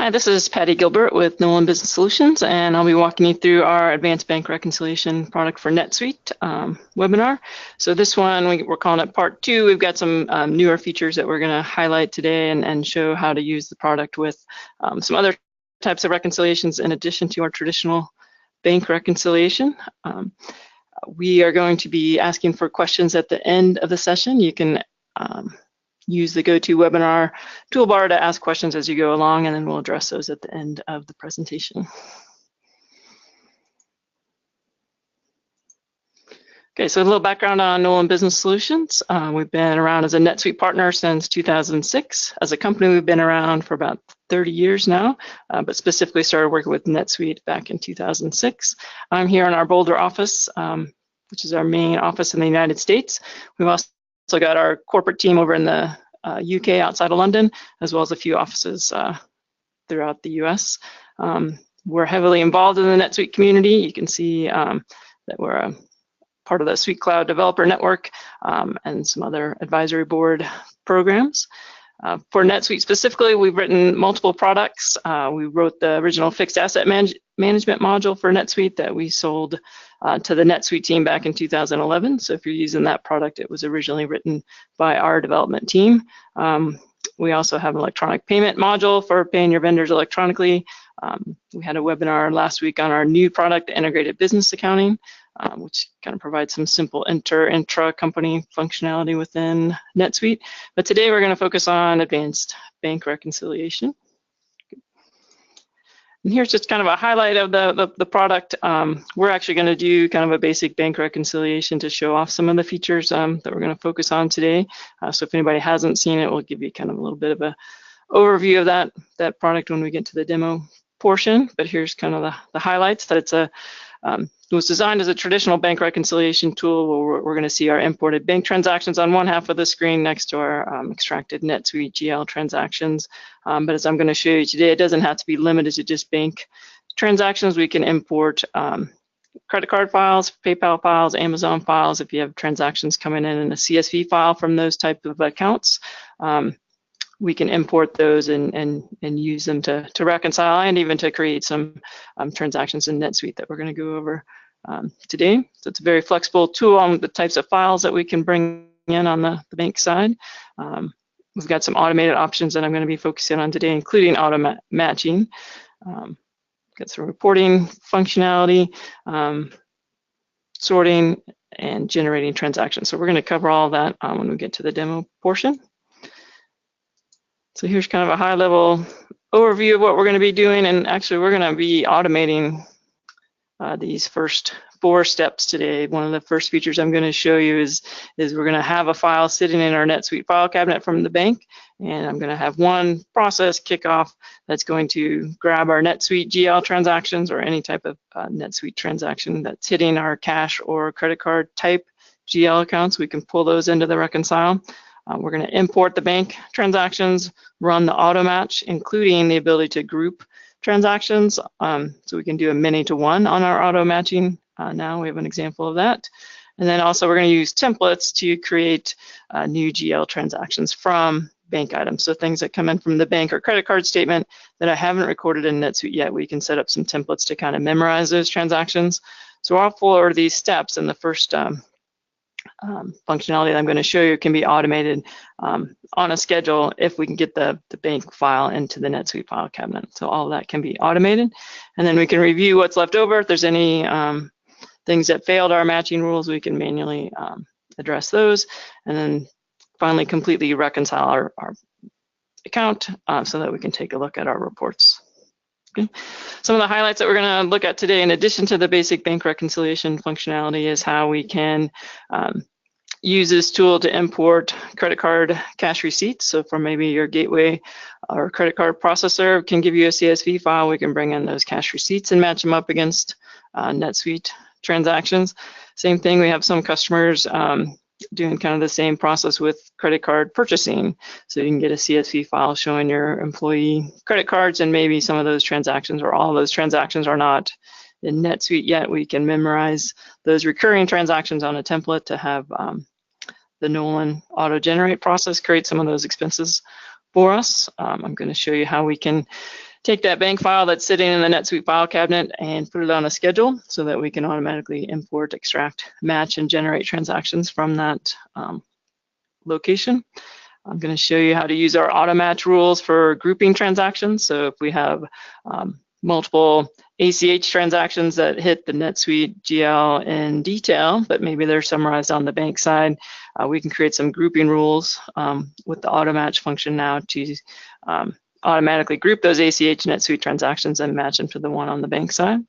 Hi, this is Patty Gilbert with Nolan Business Solutions, and I'll be walking you through our Advanced Bank Reconciliation product for NetSuite webinar. So this one, we're calling it Part 2. We've got some newer features that we're going to highlight today and show how to use the product with some other types of reconciliations in addition to our traditional bank reconciliation. We are going to be asking for questions at the end of the session. You can use the GoToWebinar toolbar to ask questions as you go along, and then we'll address those at the end of the presentation. Okay, so a little background on Nolan Business Solutions. We've been around as a NetSuite partner since 2006. As a company, we've been around for about 30 years now, but specifically started working with NetSuite back in 2006. I'm here in our Boulder office, which is our main office in the United States. We've also got our corporate team over in the UK outside of London, as well as a few offices throughout the US. We're heavily involved in the NetSuite community. You can see that we're a part of the Suite Cloud Developer Network and some other advisory board programs. For NetSuite specifically, we've written multiple products. We wrote the original fixed asset management module for NetSuite that we sold to the NetSuite team back in 2011. So if you're using that product, it was originally written by our development team. We also have an electronic payment module for paying your vendors electronically. We had a webinar last week on our new product, Integrated Business Accounting, which kind of provides some simple intra-company functionality within NetSuite. But today we're going to focus on advanced bank reconciliation. And here's just kind of a highlight of the product. We're actually going to do kind of a basic bank reconciliation to show off some of the features that we're going to focus on today. So if anybody hasn't seen it, we'll give you kind of a little bit of an overview of that product when we get to the demo portion. But here's kind of the highlights. That it's it was designed as a traditional bank reconciliation tool where we're going to see our imported bank transactions on one half of the screen next to our extracted NetSuite GL transactions. But as I'm going to show you today, it doesn't have to be limited to just bank transactions. We can import credit card files, PayPal files, Amazon files. If you have transactions coming in a CSV file from those type of accounts, we can import those and use them to reconcile and even to create some transactions in NetSuite that we're going to go over today. So it's a very flexible tool on the types of files that we can bring in on the bank side. We've got some automated options that I'm going to be focusing on today, including auto matching. Got some reporting functionality, sorting, and generating transactions. So we're going to cover all of that when we get to the demo portion. So here's kind of a high-level overview of what we're going to be doing, and actually we're going to be automating these first 4 steps today. One of the first features I'm going to show you is we're going to have a file sitting in our NetSuite file cabinet from the bank, and I'm going to have one process kick off that's going to grab our NetSuite GL transactions or any type of NetSuite transaction that's hitting our cash or credit card type GL accounts. We can pull those into the reconcile. We're going to import the bank transactions, run the auto match, including the ability to group transactions. So we can do a many to one on our auto matching. Now we have an example of that. And then also we're going to use templates to create new GL transactions from bank items. So things that come in from the bank or credit card statement that I haven't recorded in NetSuite yet, we can set up some templates to kind of memorize those transactions. So all 4 of these steps in the first functionality that I'm going to show you can be automated on a schedule if we can get the bank file into the NetSuite file cabinet. So all of that can be automated, and then we can review what's left over. If there's any things that failed our matching rules, we can manually address those, and then finally completely reconcile our account so that we can take a look at our reports. Okay. Some of the highlights that we're going to look at today, in addition to the basic bank reconciliation functionality, is how we can use this tool to import credit card cash receipts. So from maybe your gateway or credit card processor can give you a CSV file, we can bring in those cash receipts and match them up against NetSuite transactions. Same thing, we have some customers doing kind of the same process with credit card purchasing. So you can get a CSV file showing your employee credit cards, and maybe some of those transactions or all of those transactions are not in NetSuite yet. We can memorize those recurring transactions on a template to have the Nolan auto-generate process create some of those expenses for us. I'm going to show you how we can take that bank file that's sitting in the NetSuite file cabinet and put it on a schedule so that we can automatically import, extract, match, and generate transactions from that location. I'm going to show you how to use our auto match rules for grouping transactions. So if we have multiple ACH transactions that hit the NetSuite GL in detail, but maybe they're summarized on the bank side, we can create some grouping rules with the auto match function now to automatically group those ACH NetSuite transactions and match them to the one on the bank side.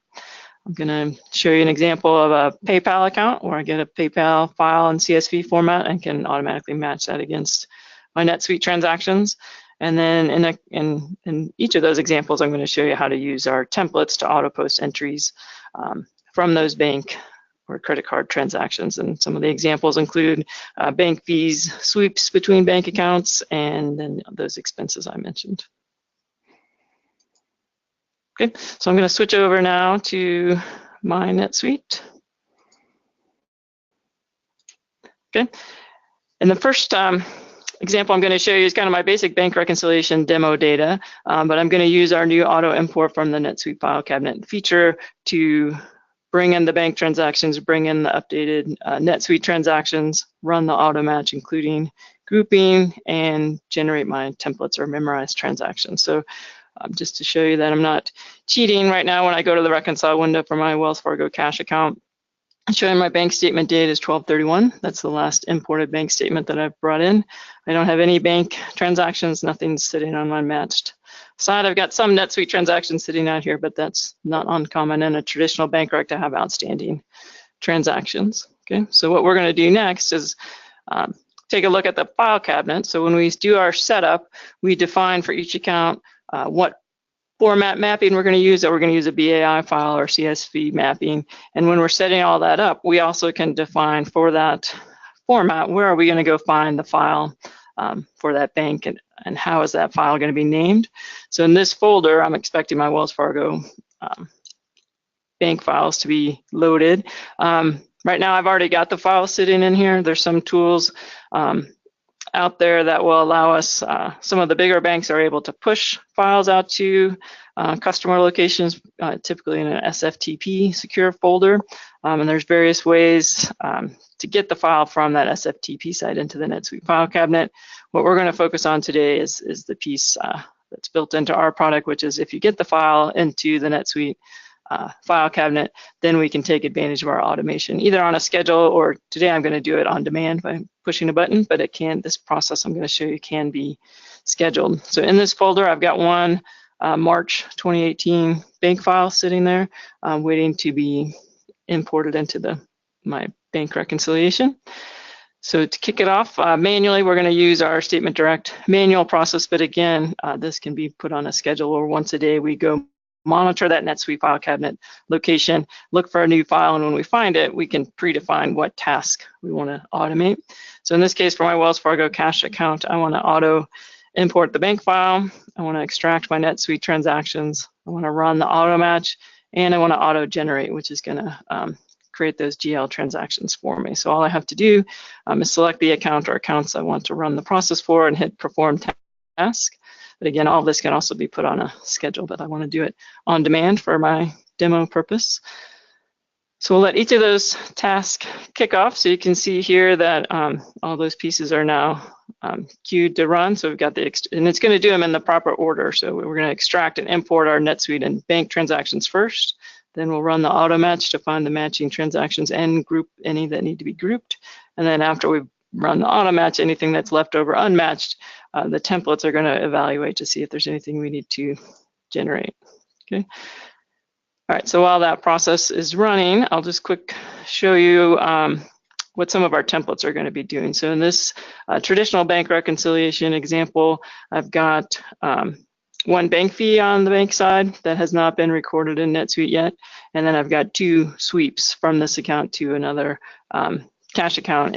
I'm going to show you an example of a PayPal account where I get a PayPal file in CSV format and can automatically match that against my NetSuite transactions. And then in each of those examples, I'm going to show you how to use our templates to auto post entries from those bank or credit card transactions. And some of the examples include bank fees, sweeps between bank accounts, and then those expenses I mentioned. Okay, so I'm going to switch over now to my NetSuite. Okay, and the first example I'm going to show you is kind of my basic bank reconciliation demo data, but I'm going to use our new auto import from the NetSuite file cabinet feature to bring in the bank transactions, bring in the updated NetSuite transactions, run the auto match, including grouping, and generate my templates or memorized transactions. So just to show you that I'm not cheating right now, when I go to the reconcile window for my Wells Fargo cash account, I'm showing my bank statement date is 12/31. That's the last imported bank statement that I've brought in. I don't have any bank transactions, nothing's sitting on my matched side. I've got some NetSuite transactions sitting out here, but that's not uncommon in a traditional bank rec to have outstanding transactions. Okay, so what we're going to do next is take a look at the file cabinet. So when we do our setup, we define for each account what format mapping we're going to use. We're going to use a BAI file or CSV mapping. And when we're setting all that up, we also can define for that format, where are we going to go find the file for that bank, and how is that file going to be named. So in this folder, I'm expecting my Wells Fargo bank files to be loaded. Right now, I've already got the file sitting in here. There's some tools out there that will allow us, some of the bigger banks are able to push files out to customer locations, typically in an SFTP secure folder. And there's various ways to get the file from that SFTP site into the NetSuite file cabinet. What we're going to focus on today is the piece that's built into our product, which is if you get the file into the NetSuite file cabinet, then we can take advantage of our automation, either on a schedule, or today I'm going to do it on demand by pushing a button, but it can, this process I'm going to show you can be scheduled. So in this folder, I've got one March 2018 bank file sitting there, waiting to be imported into my bank reconciliation. So to kick it off, manually, we're going to use our statement direct manual process, but again, this can be put on a schedule, or once a day we go monitor that NetSuite file cabinet location, look for a new file, and when we find it, we can predefine what task we want to automate. So in this case, for my Wells Fargo cash account, I want to auto import the bank file, I want to extract my NetSuite transactions, I want to run the auto match, and I want to auto generate, which is going to create those GL transactions for me. So all I have to do is select the account or accounts I want to run the process for and hit perform task. But again, all this can also be put on a schedule, but I want to do it on demand for my demo purpose. So we'll let each of those tasks kick off. So you can see here that all those pieces are now queued to run. So we've got and it's going to do them in the proper order. So we're going to extract and import our NetSuite and bank transactions first. Then we'll run the auto match to find the matching transactions and group any that need to be grouped. And then after we've run the auto match, anything that's left over unmatched, the templates are going to evaluate to see if there's anything we need to generate. Okay. All right, so while that process is running, I'll just quick show you what some of our templates are going to be doing. So in this traditional bank reconciliation example, I've got one bank fee on the bank side that has not been recorded in NetSuite yet, and then I've got two sweeps from this account to another cash account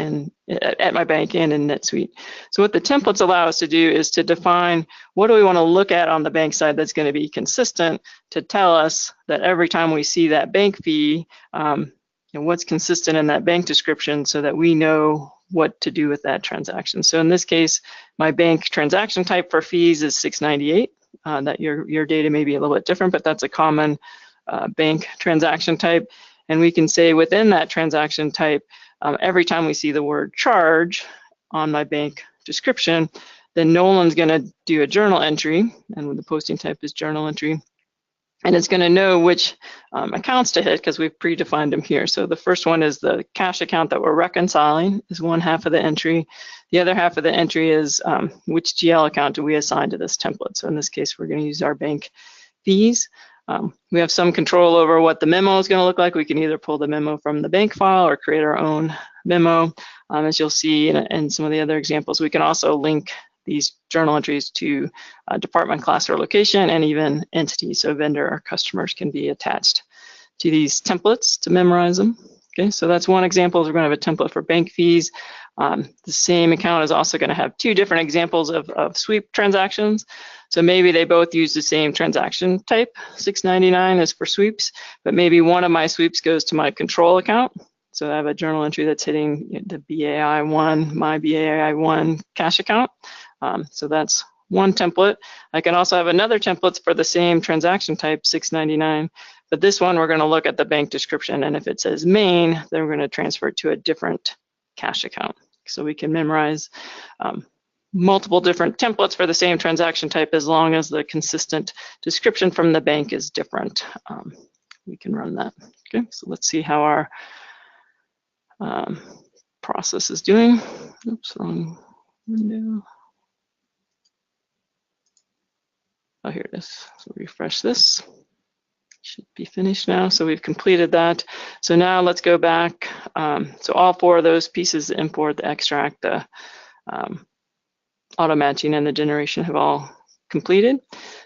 at my bank and in NetSuite. So what the templates allow us to do is to define what do we want to look at on the bank side that's going to be consistent to tell us that every time we see that bank fee, what's consistent in that bank description so that we know what to do with that transaction. So in this case, my bank transaction type for fees is 698. that your data may be a little bit different, but that's a common bank transaction type. And we can say within that transaction type, every time we see the word charge on my bank description, then Nolan's going to do a journal entry, and the posting type is journal entry. And it's going to know which accounts to hit because we've predefined them here. So the first one is the cash account that we're reconciling is one half of the entry. The other half of the entry is which GL account do we assign to this template. So in this case, we're going to use our bank fees. We have some control over what the memo is going to look like. We can either pull the memo from the bank file or create our own memo. As you'll see in some of the other examples, we can also link these journal entries to department, class, or location, and even entities. So vendor or customers can be attached to these templates to memorize them. Okay, so that's one example. We're going to have a template for bank fees. The same account is also going to have two different examples of sweep transactions. So maybe they both use the same transaction type. $6.99 is for sweeps, but maybe one of my sweeps goes to my control account. So I have a journal entry that's hitting the BAI1, my BAI1 cash account. So that's one template. I can also have another template for the same transaction type, $6.99. But this one, we're going to look at the bank description. And if it says main, then we're going to transfer it to a different cash account. So we can memorize multiple different templates for the same transaction type as long as the consistent description from the bank is different. We can run that. Okay, so let's see how our process is doing. Oops, wrong window. Oh, here it is. So refresh this. Should be finished now. So we've completed that. So now let's go back. So all four of those pieces, the import, the extract, the auto matching, and the generation have all completed.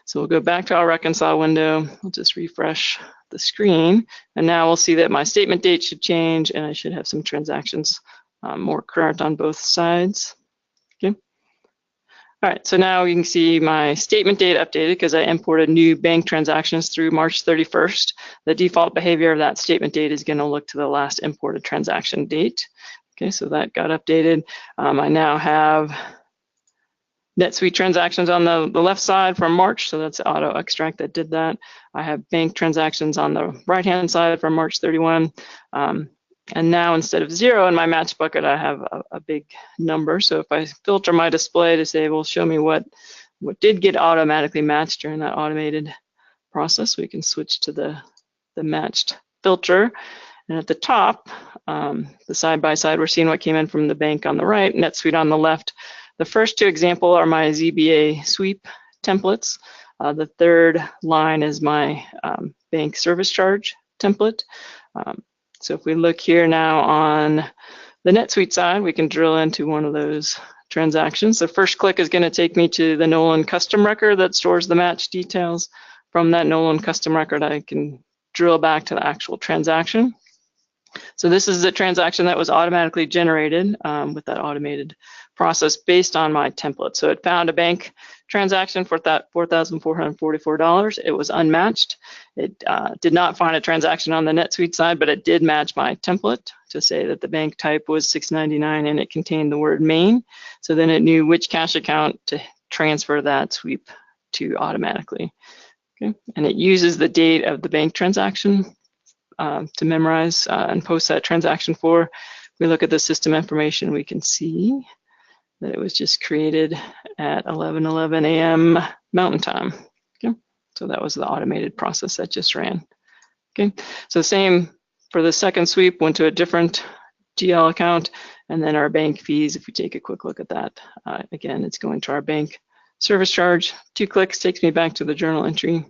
So we'll go back to our reconcile window. We'll just refresh the screen. And now we'll see that my statement date should change, and I should have some transactions more current on both sides. Okay. All right, so now you can see my statement date updated because I imported new bank transactions through March 31st. The default behavior of that statement date is going to look to the last imported transaction date. Okay, so that got updated. I now have NetSuite transactions on the left side from March, so that's auto extract that did that. I have bank transactions on the right-hand side from March 31. And now instead of 0 in my match bucket, I have a big number. So if I filter my display to say, well, show me what did get automatically matched during that automated process, we can switch to the matched filter. And at the top, the side-by-side, we're seeing what came in from the bank on the right, NetSuite on the left. The first two examples are my ZBA sweep templates. The third line is my bank service charge template. So if we look here now on the NetSuite side, we can drill into one of those transactions. The first click is going to take me to the Nolan custom record that stores the match details. From that Nolan custom record, I can drill back to the actual transaction. So this is a transaction that was automatically generated with that automated process based on my template. So it found a bank transaction for that $4,444. It was unmatched. It did not find a transaction on the NetSuite side, but it did match my template to say that the bank type was $6.99 and it contained the word main. So then it knew which cash account to transfer that sweep to automatically. Okay. And it uses the date of the bank transaction to memorize and post that transaction for. If we look at the system information, we can see that it was just created at 11:11 a.m. Mountain Time. Okay, so that was the automated process that just ran. Okay, so same for the second sweep, went to a different GL account, and then our bank fees, if we take a quick look at that, again, it's going to our bank service charge. 2 clicks takes me back to the journal entry.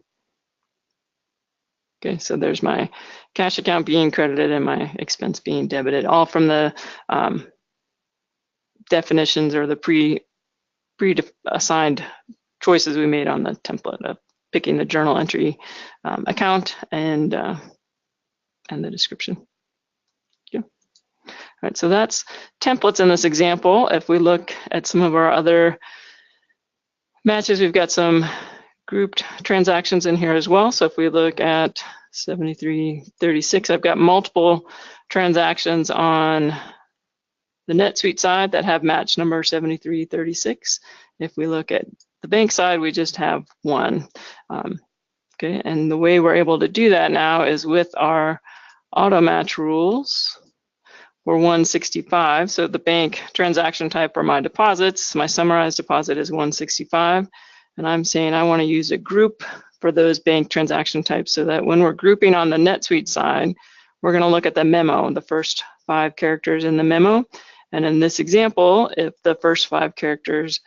Okay, so there's my cash account being credited and my expense being debited, all from the definitions or the pre-assigned choices we made on the template of picking the journal entry account and the description. Yeah. All right, so that's templates in this example. If we look at some of our other matches, we've got some grouped transactions in here as well. So if we look at 7336, I've got multiple transactions on the NetSuite side that have match number 7336. If we look at the bank side, we just have one. Okay, and the way we're able to do that now is with our auto match rules. We're 165, so the bank transaction type are my deposits. My summarized deposit is 165, and I'm saying I want to use a group for those bank transaction types so that when we're grouping on the NetSuite side, we're going to look at the memo, the first 5 characters in the memo. And in this example, if the first 5 characters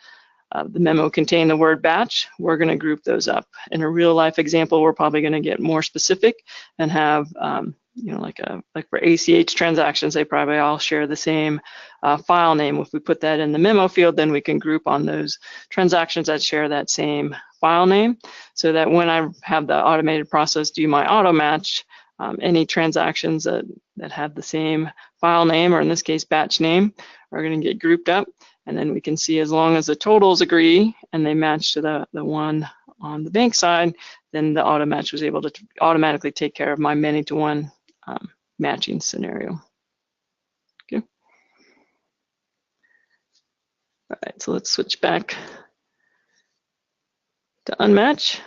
the memo contain the word batch, we're going to group those up. In a real life example, we're probably going to get more specific and have, like for ACH transactions, they probably all share the same file name. If we put that in the memo field, then we can group on those transactions that share that same file name, so that when I have the automated process do my auto match, any transactions that have the same file name, or in this case batch name, are going to get grouped up. And then we can see as long as the totals agree and they match to the one on the bank side, then the auto match was able to automatically take care of my many-to-one matching scenario. Okay. All right, so let's switch back to unmatch.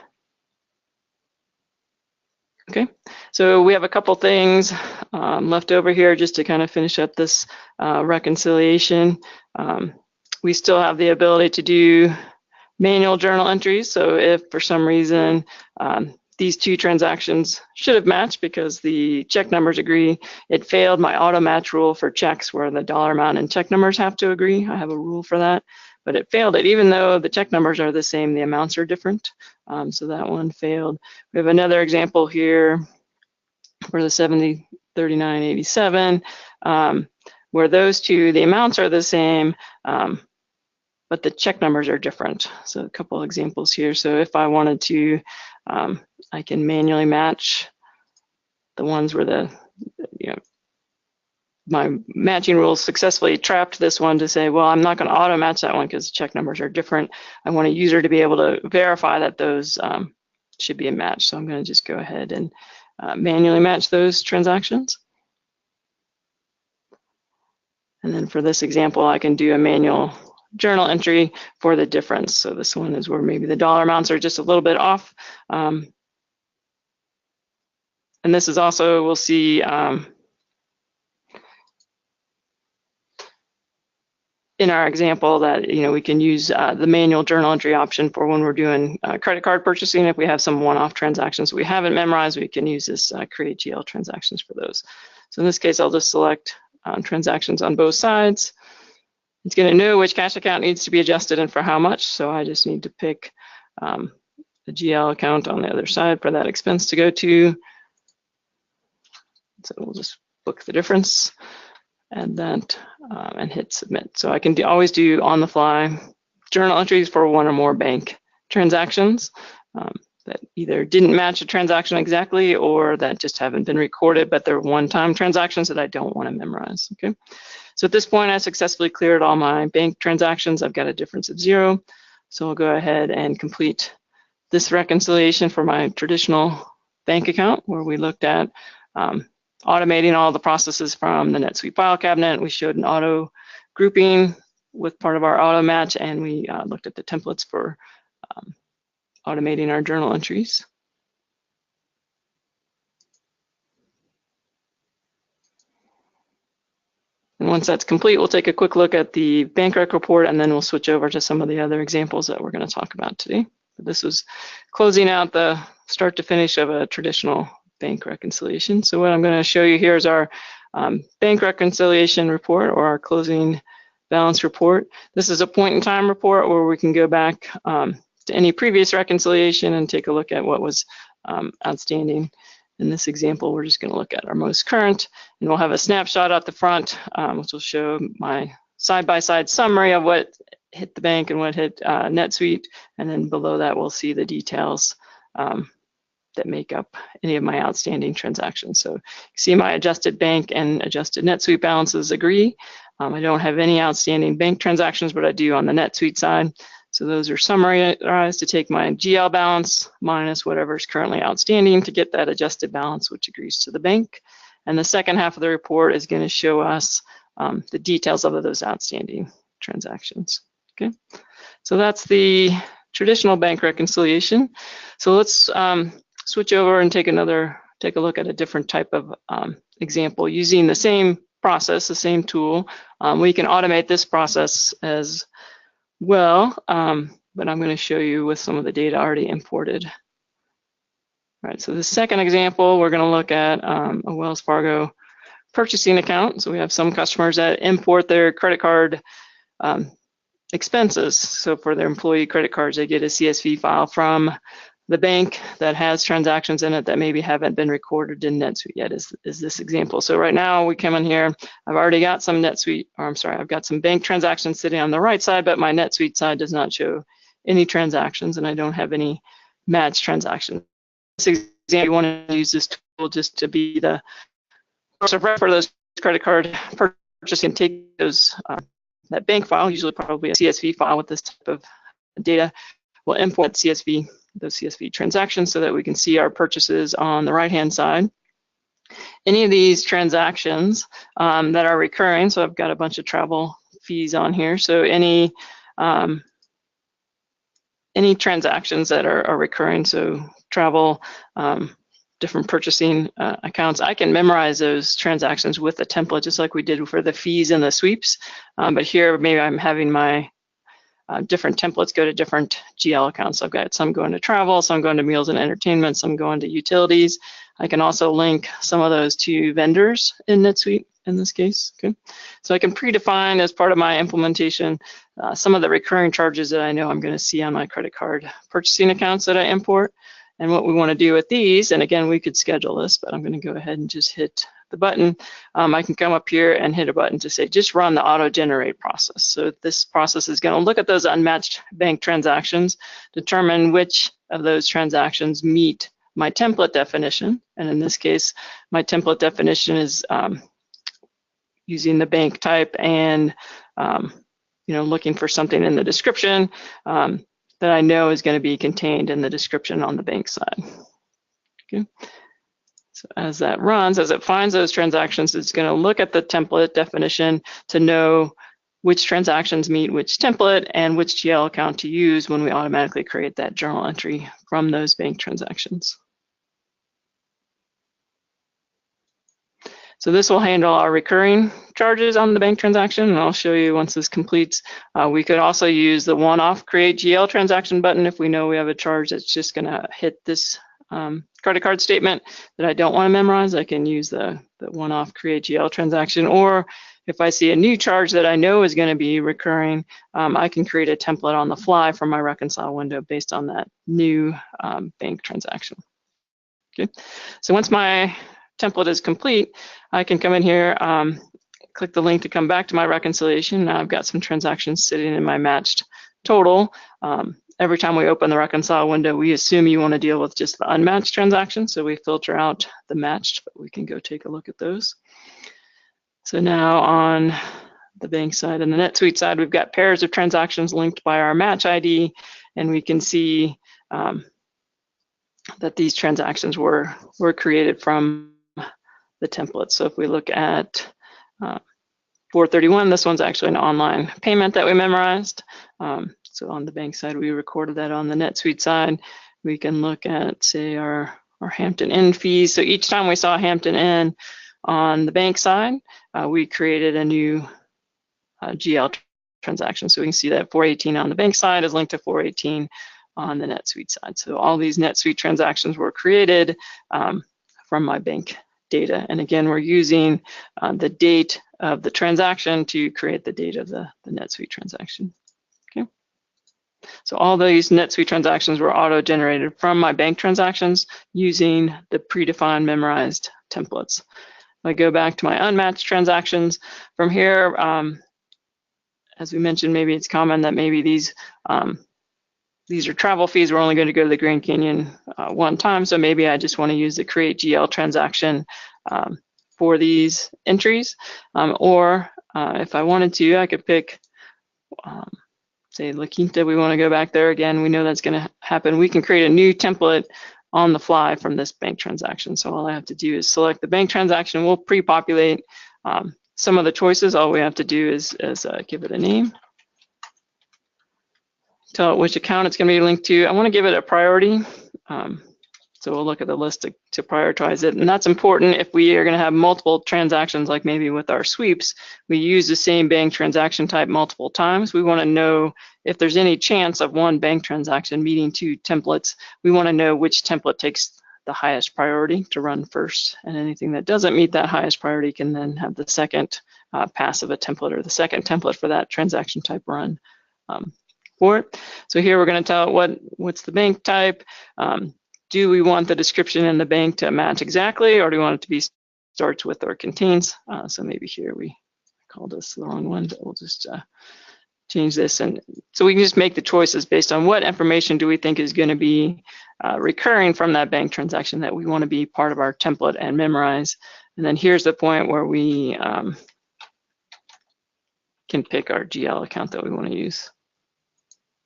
Okay, so we have a couple things left over here just to kind of finish up this reconciliation. We still have the ability to do manual journal entries. So if for some reason these 2 transactions should have matched because the check numbers agree, it failed my auto match rule for checks where the dollar amount and check numbers have to agree. I have a rule for that, but it failed it even though the check numbers are the same, the amounts are different. So that one failed. We have another example here for the 703987 where those 2, the amounts are the same, but the check numbers are different. So a couple of examples here. So if I wanted to, I can manually match the ones where my matching rules successfully trapped this one to say, well, I'm not going to auto match that one because the check numbers are different. I want a user to be able to verify that those should be a match. So I'm going to just go ahead and manually match those transactions. And then for this example, I can do a manual journal entry for the difference. So this one is where maybe the dollar amounts are just a little bit off. And this is also, we'll see in our example that we can use the manual journal entry option for when we're doing credit card purchasing. If we have some one-off transactions we haven't memorized, we can use this create GL transactions for those. So in this case, I'll just select transactions on both sides. It's going to know which cash account needs to be adjusted and for how much. So I just need to pick the GL account on the other side for that expense to go to. So we'll just book the difference and that and hit submit. So I can always do on the fly journal entries for one or more bank transactions that either didn't match a transaction exactly or that just haven't been recorded, but they're one-time transactions that I don't want to memorize. Okay. So at this point, I successfully cleared all my bank transactions. I've got a difference of 0. So I'll go ahead and complete this reconciliation for my traditional bank account where we looked at automating all the processes from the NetSuite file cabinet. We showed an auto grouping with part of our auto match, and we looked at the templates for automating our journal entries. And once that's complete, we'll take a quick look at the bank rec report, and then we'll switch over to some of the other examples that we're going to talk about today. This was closing out the start to finish of a traditional bank reconciliation. So what I'm going to show you here is our bank reconciliation report, or our closing balance report. This is a point-in-time report where we can go back to any previous reconciliation and take a look at what was outstanding. In this example, we're just going to look at our most current, and we'll have a snapshot at the front, which will show my side-by-side summary of what hit the bank and what hit NetSuite, and then below that we'll see the details that make up any of my outstanding transactions. So you see my adjusted bank and adjusted NetSuite balances agree. I don't have any outstanding bank transactions, but I do on the NetSuite side. So those are summarized to take my GL balance minus whatever's currently outstanding to get that adjusted balance, which agrees to the bank. And the second half of the report is going to show us the details of those outstanding transactions. Okay, so that's the traditional bank reconciliation. So let's switch over and take a look at a different type of example using the same process, the same tool. We can automate this process as well, but I'm going to show you with some of the data already imported. All right, so the second example, we're going to look at a Wells Fargo purchasing account. So we have some customers that import their credit card expenses. So for their employee credit cards, they get a CSV file from the bank that has transactions in it that maybe haven't been recorded in NetSuite yet, is this example. So right now we come in here, I've already got some NetSuite, or I'm sorry, I've got some bank transactions sitting on the right side, but my NetSuite side does not show any transactions, and I don't have any matched transactions. This example, you want to use this tool just to be the source of reference for those credit card purchase and take those that bank file, usually probably a CSV file with this type of data. We'll import CSV, those CSV transactions, so that we can see our purchases on the right-hand side. Any of these transactions that are recurring, so I've got a bunch of travel fees on here. So any transactions that are recurring, so travel, different purchasing accounts, I can memorize those transactions with a template, just like we did for the fees and the sweeps. But here, maybe I'm having my different templates go to different GL accounts. So I've got some going to travel, some going to meals and entertainment, some going to utilities. I can also link some of those to vendors in NetSuite in this case. Okay, so I can predefine as part of my implementation some of the recurring charges that I know I'm going to see on my credit card purchasing accounts that I import. And what we want to do with these, and again, we could schedule this, but I'm going to go ahead and just hit the button. I can come up here and hit a button to say, just run the auto-generate process. So this process is going to look at those unmatched bank transactions, determine which of those transactions meet my template definition. And in this case, my template definition is using the bank type and looking for something in the description that I know is going to be contained in the description on the bank side. Okay. So as that runs, as it finds those transactions, it's going to look at the template definition to know which transactions meet which template and which GL account to use when we automatically create that journal entry from those bank transactions. So this will handle our recurring charges on the bank transaction, and I'll show you once this completes. We could also use the one-off create GL transaction button if we know we have a charge that's just going to hit this credit card statement that I don't want to memorize. I can use the one-off create GL transaction, or if I see a new charge that I know is going to be recurring, I can create a template on the fly from my reconcile window based on that new bank transaction. Okay, so once my template is complete, I can come in here, click the link to come back to my reconciliation. Now I've got some transactions sitting in my matched total. Every time we open the reconcile window, we assume you want to deal with just the unmatched transactions, so we filter out the matched, but we can go take a look at those. So now on the bank side and the NetSuite side, we've got pairs of transactions linked by our match ID, and we can see that these transactions were created from the template. So if we look at 431, this one's actually an online payment that we memorized. So on the bank side, we recorded that. On the NetSuite side, we can look at, say, our Hampton Inn fees. So each time we saw Hampton Inn on the bank side, we created a new GL transaction. So we can see that 418 on the bank side is linked to 418 on the NetSuite side. So all these NetSuite transactions were created from my bank data. And again, we're using the date of the transaction to create the date of the NetSuite transaction. Okay. So all these NetSuite transactions were auto-generated from my bank transactions using the predefined memorized templates. If I go back to my unmatched transactions, from here, as we mentioned, maybe it's common that maybe these are travel fees. We're only going to go to the Grand Canyon one time, so maybe I just want to use the create GL transaction for these entries. Or if I wanted to, I could pick, say, La Quinta. We want to go back there again. We know that's going to happen. We can create a new template on the fly from this bank transaction. So all I have to do is select the bank transaction. We'll pre-populate some of the choices. All we have to do is give it a name. tell it which account it's going to be linked to. I want to give it a priority. So we'll look at the list to prioritize it. And that's important if we are going to have multiple transactions, like maybe with our sweeps, we use the same bank transaction type multiple times. We want to know if there's any chance of one bank transaction meeting two templates. We want to know which template takes the highest priority to run first. And anything that doesn't meet that highest priority can then have the second pass of a template, or the second template for that transaction type run for it. So here we're going to tell it what's the bank type. Do we want the description in the bank to match exactly, or do we want it to be starts with or contains? So maybe here we called this the wrong one, but we'll just change this. And so we can just make the choices based on what information do we think is going to be recurring from that bank transaction that we want to be part of our template and memorize. And then here's the point where we can pick our GL account that we want to use.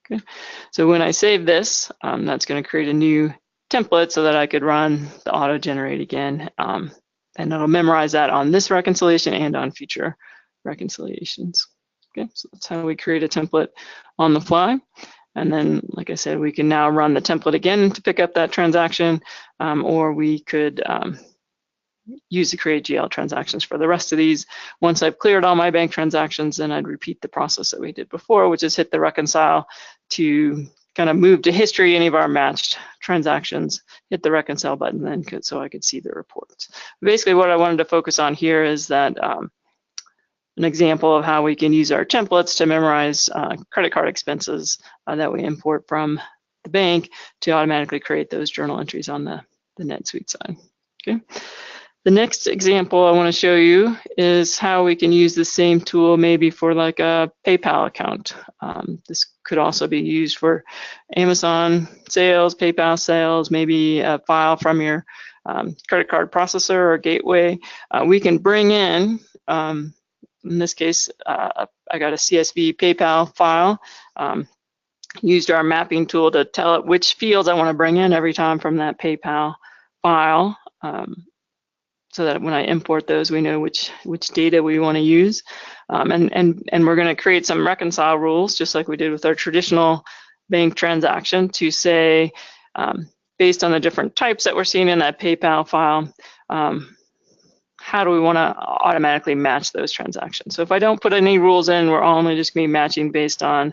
Okay. So when I save this, that's going to create a new template so that I could run the auto generate again, and it'll memorize that on this reconciliation and on future reconciliations. Okay, so that's how we create a template on the fly. And then, like I said, we can now run the template again to pick up that transaction, or we could use the create GL transactions for the rest of these. Once I've cleared all my bank transactions, then I'd repeat the process that we did before, which is hit the reconcile to kind of move to history any of our matched transactions, hit the reconcile button then so I could see the reports. Basically what I wanted to focus on here is that an example of how we can use our templates to memorize credit card expenses that we import from the bank to automatically create those journal entries on the NetSuite side. Okay. The next example I want to show you is how we can use the same tool maybe for like a PayPal account. This could also be used for Amazon sales, PayPal sales, maybe a file from your credit card processor or gateway. We can bring in this case, I got a CSV PayPal file, used our mapping tool to tell it which fields I want to bring in every time from that PayPal file. So that when I import those, we know which data we want to use. And we're going to create some reconcile rules, just like we did with our traditional bank transaction, to say, based on the different types that we're seeing in that PayPal file, how do we want to automatically match those transactions? So if I don't put any rules in, we're only just going to be matching based on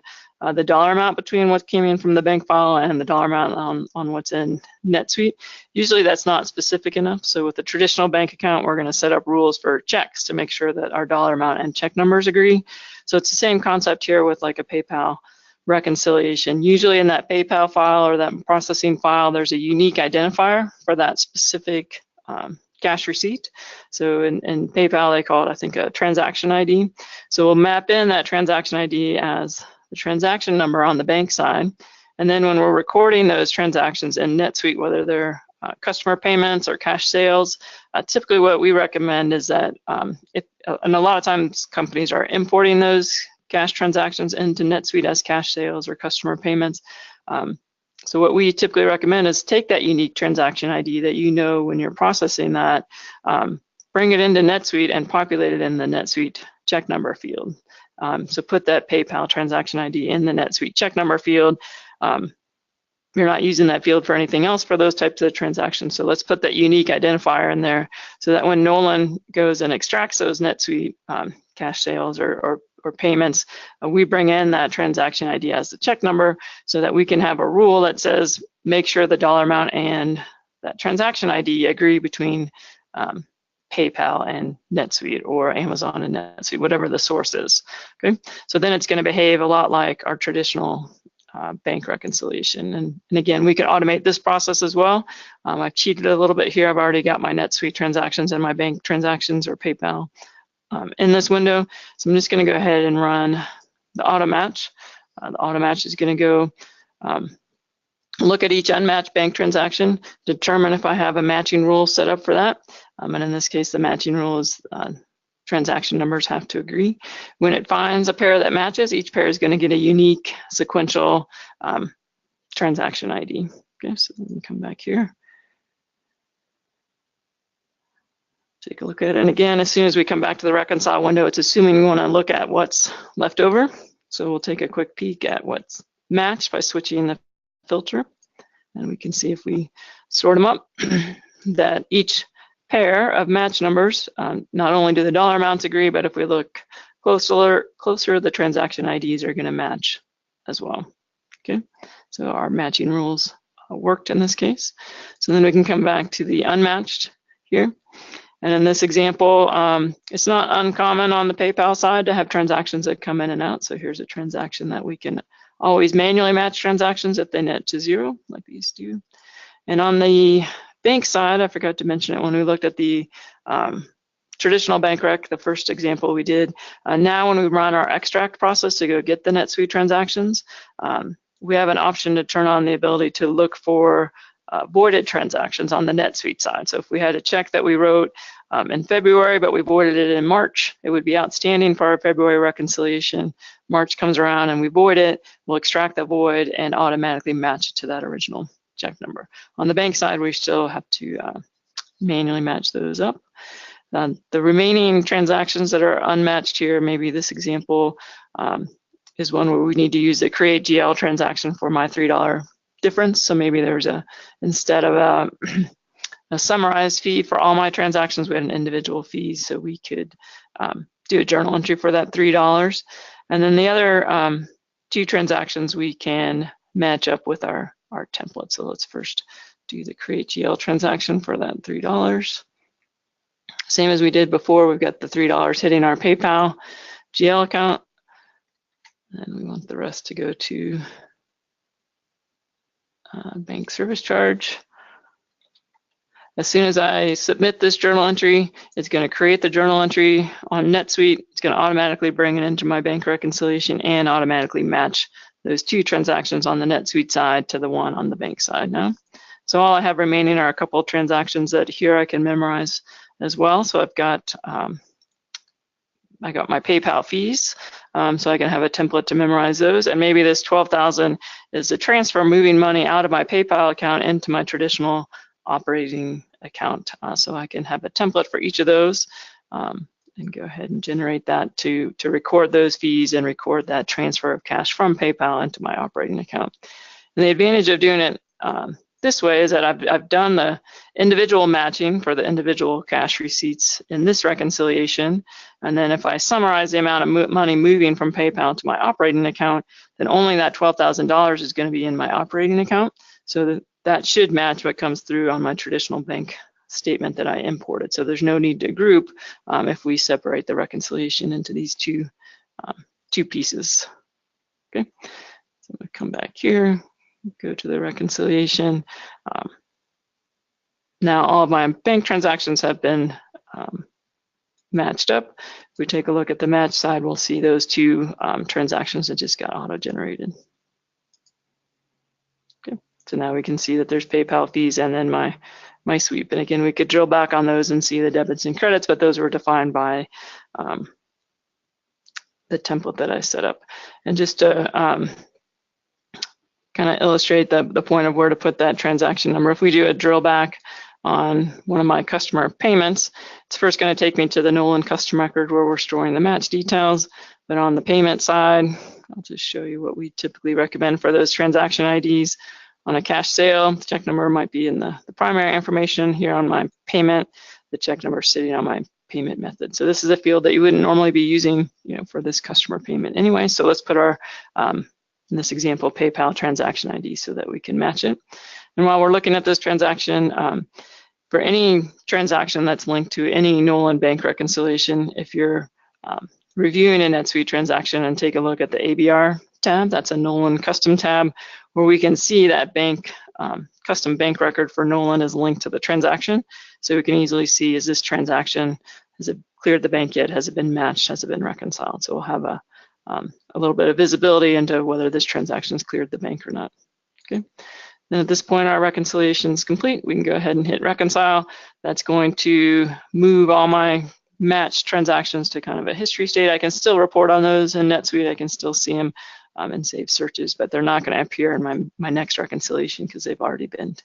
the dollar amount between what came in from the bank file and the dollar amount on what's in NetSuite. Usually that's not specific enough. So with a traditional bank account, we're going to set up rules for checks to make sure that our dollar amount and check numbers agree. So it's the same concept here with like a PayPal reconciliation. Usually in that PayPal file or that processing file, there's a unique identifier for that specific cash receipt. So in PayPal, they call it, I think, a transaction ID. So we'll map in that transaction ID as the transaction number on the bank side. And then when we're recording those transactions in NetSuite, whether they're customer payments or cash sales, typically what we recommend is that and a lot of times companies are importing those cash transactions into NetSuite as cash sales or customer payments. So what we typically recommend is take that unique transaction ID that you know when you're processing that, bring it into NetSuite and populate it in the NetSuite check number field. So put that PayPal transaction ID in the NetSuite check number field. You're not using that field for anything else for those types of transactions. So let's put that unique identifier in there so that when Nolan goes and extracts those NetSuite cash sales or payments, we bring in that transaction ID as the check number so that we can have a rule that says make sure the dollar amount and that transaction ID agree between PayPal and NetSuite or Amazon and NetSuite, whatever the source is. Okay, so then it's going to behave a lot like our traditional bank reconciliation. And again, we can automate this process as well. I've cheated a little bit here. I've already got my NetSuite transactions and my bank transactions or PayPal in this window. So I'm just going to go ahead and run the auto match. The auto match is going to go look at each unmatched bank transaction, determine if I have a matching rule set up for that. And in this case, the matching rule is transaction numbers have to agree. When it finds a pair that matches, each pair is going to get a unique sequential transaction ID. Okay, so let me come back here. Take a look at it. And again, as soon as we come back to the reconcile window, it's assuming we want to look at what's left over. So we'll take a quick peek at what's matched by switching the filter. And we can see if we sort them up that each pair of match numbers, not only do the dollar amounts agree, but if we look closer, the transaction IDs are going to match as well. Okay, so our matching rules worked in this case. So then we can come back to the unmatched here. And in this example, it's not uncommon on the PayPal side to have transactions that come in and out. So here's a transaction that we can always manually match transactions if they net to 0, like these do. And on the bank side, I forgot to mention it when we looked at the traditional bank rec, the first example we did. Now when we run our extract process to go get the NetSuite transactions, we have an option to turn on the ability to look for voided transactions on the NetSuite side. So if we had a check that we wrote in February, but we voided it in March, it would be outstanding for our February reconciliation. March comes around and we void it, we'll extract the void and automatically match it to that original check number. On the bank side, we still have to manually match those up. The remaining transactions that are unmatched here, maybe this example is one where we need to use the create GL transaction for my $3 difference. So maybe there's instead of a summarized fee for all my transactions, we had an individual fee, so we could do a journal entry for that $3. And then the other 2 transactions we can match up with our template. So let's first do the create GL transaction for that $3. Same as we did before, we've got the $3 hitting our PayPal GL account, and we want the rest to go to bank service charge. As soon as I submit this journal entry, it's going to create the journal entry on NetSuite. It's going to automatically bring it into my bank reconciliation and automatically match those 2 transactions on the NetSuite side to the one on the bank side now. So all I have remaining are a couple of transactions that here I can memorize as well. So I've got I got my PayPal fees, so I can have a template to memorize those. And maybe this 12,000 is the transfer moving money out of my PayPal account into my traditional operating account. So I can have a template for each of those and go ahead and generate that to record those fees and record that transfer of cash from PayPal into my operating account. And the advantage of doing it this way is that I've done the individual matching for the individual cash receipts in this reconciliation. And then if I summarize the amount of money moving from PayPal to my operating account, then only that $12,000 is going to be in my operating account. So that should match what comes through on my traditional bank statement that I imported. So there's no need to group if we separate the reconciliation into these two pieces. Okay, so I'm going to come back here. Go to the reconciliation. Now all of my bank transactions have been matched up. If we take a look at the match side, we'll see those 2 transactions that just got auto-generated. Okay, so now we can see that there's PayPal fees and then my sweep. And again, we could drill back on those and see the debits and credits, but those were defined by the template that I set up. And just to kind of illustrate the point of where to put that transaction number. If we do a drill back on one of my customer payments, it's first going to take me to the Nolan custom record where we're storing the match details. But on the payment side, I'll just show you what we typically recommend for those transaction IDs. On a cash sale, the check number might be in the primary information. Here on my payment, the check number is sitting on my payment method. So this is a field that you wouldn't normally be using, for this customer payment anyway. So let's put our in this example, PayPal transaction ID so that we can match it. And while we're looking at this transaction, for any transaction that's linked to any Nolan bank reconciliation, if you're reviewing a NetSuite transaction and take a look at the ABR tab, that's a Nolan custom tab, where we can see that bank custom bank record for Nolan is linked to the transaction. So we can easily see, is this transaction, has it cleared the bank yet? Has it been matched? Has it been reconciled? So we'll have a little bit of visibility into whether this transaction has cleared the bank or not. Okay. Then at this point, our reconciliation is complete. We can go ahead and hit reconcile. That's going to move all my matched transactions to kind of a history state. I can still report on those in NetSuite. I can still see them and save searches, but they're not going to appear in my next reconciliation because they've already been